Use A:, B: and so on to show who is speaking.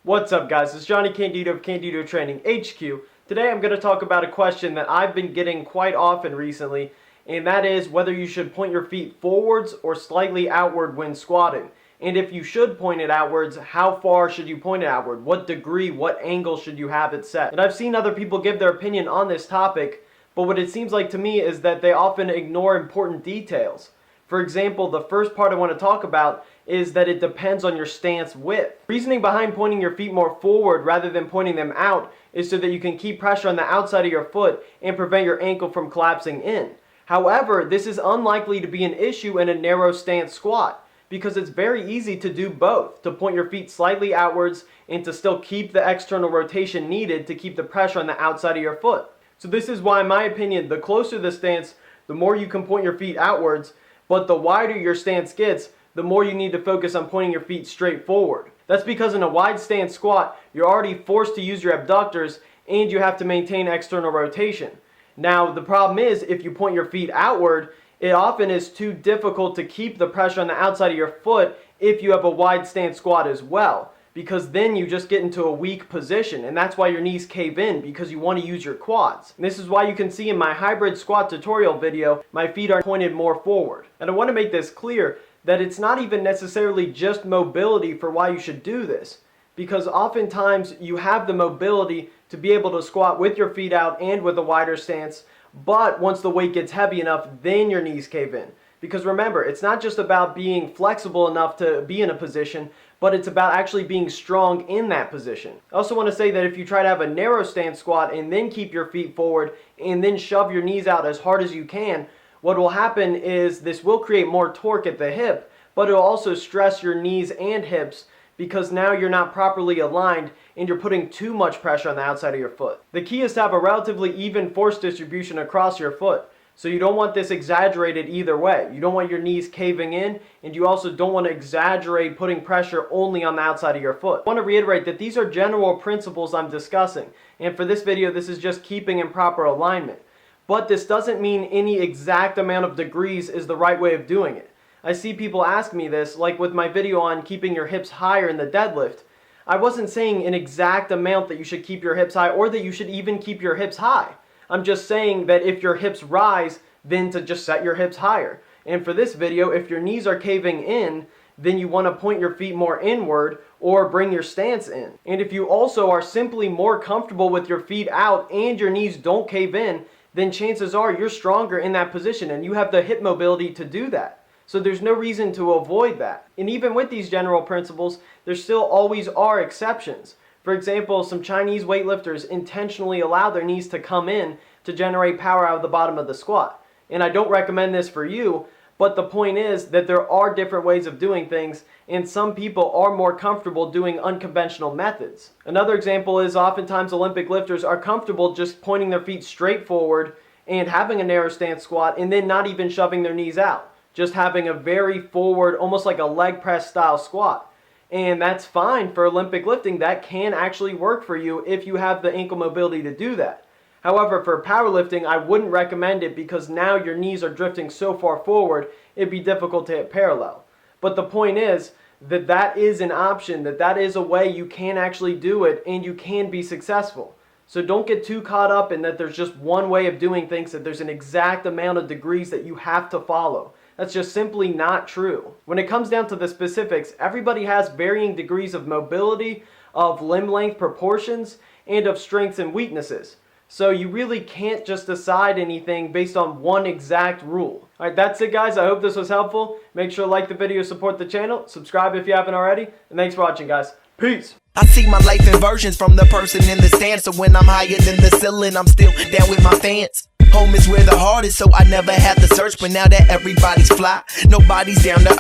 A: What's up, guys? It's Johnny Candido of Candido Training HQ. Today I'm going to talk about a question that I've been getting quite often recently, and that is whether you should point your feet forwards or slightly outward when squatting. And if you should point it outwards, how far should you point it outward? What degree, what angle should you have it set? And I've seen other people give their opinion on this topic, but what it seems like to me is that they often ignore important details. For example, the first part I want to talk about is that it depends on your stance width. Reasoning behind pointing your feet more forward rather than pointing them out is so that you can keep pressure on the outside of your foot and prevent your ankle from collapsing in. However, this is unlikely to be an issue in a narrow stance squat because it's very easy to do both, to point your feet slightly outwards and to still keep the external rotation needed to keep the pressure on the outside of your foot. So this is why, in my opinion, the closer the stance, the more you can point your feet outwards, but the wider your stance gets, the more you need to focus on pointing your feet straight forward. That's because in a wide stance squat, you're already forced to use your abductors and you have to maintain external rotation. Now, the problem is if you point your feet outward, it often is too difficult to keep the pressure on the outside of your foot if you have a wide stance squat as well, because then you just get into a weak position, and that's why your knees cave in, because you want to use your quads. And this is why you can see in my hybrid squat tutorial video, my feet are pointed more forward. And I want to make this clear that it's not even necessarily just mobility for why you should do this, because oftentimes you have the mobility to be able to squat with your feet out and with a wider stance, but once the weight gets heavy enough, then your knees cave in. Because remember, it's not just about being flexible enough to be in a position, but it's about actually being strong in that position. I also want to say that if you try to have a narrow stance squat and then keep your feet forward and then shove your knees out as hard as you can, what will happen is this will create more torque at the hip, but it will also stress your knees and hips because now you're not properly aligned and you're putting too much pressure on the outside of your foot. The key is to have a relatively even force distribution across your foot. So you don't want this exaggerated either way. You don't want your knees caving in, and you also don't want to exaggerate putting pressure only on the outside of your foot. I want to reiterate that these are general principles I'm discussing, and for this video this is just keeping in proper alignment. But this doesn't mean any exact amount of degrees is the right way of doing it. I see people ask me this, like with my video on keeping your hips higher in the deadlift. I wasn't saying an exact amount that you should keep your hips high or that you should even keep your hips high. I'm just saying that if your hips rise, then to just set your hips higher. And for this video, if your knees are caving in, then you want to point your feet more inward or bring your stance in. And if you also are simply more comfortable with your feet out and your knees don't cave in, then chances are you're stronger in that position and you have the hip mobility to do that. So there's no reason to avoid that. And even with these general principles, there still always are exceptions. For example, some Chinese weightlifters intentionally allow their knees to come in to generate power out of the bottom of the squat. And I don't recommend this for you, but the point is that there are different ways of doing things, and some people are more comfortable doing unconventional methods. Another example is oftentimes Olympic lifters are comfortable just pointing their feet straight forward and having a narrow stance squat and then not even shoving their knees out. Just having a very forward, almost like a leg press style squat. And that's fine for Olympic lifting. That can actually work for you if you have the ankle mobility to do that. However, for powerlifting, I wouldn't recommend it because now your knees are drifting so far forward, it'd be difficult to hit parallel. But the point is that that is an option, that is a way you can actually do it and you can be successful. So don't get too caught up in that there's just one way of doing things, that there's an exact amount of degrees that you have to follow. That's just simply not true. When it comes down to the specifics, everybody has varying degrees of mobility, of limb length proportions, and of strengths and weaknesses. So you really can't just decide anything based on one exact rule. Alright, that's it, guys. I hope this was helpful. Make sure to like the video, support the channel, subscribe if you haven't already, and thanks for watching, guys. Peace!
B: I see my life in versions from the person in the stand. So when I'm higher than the ceiling, I'm still down with my fans. Home is where the heart is, so I never had to search. But now that everybody's fly, nobody's down to earth.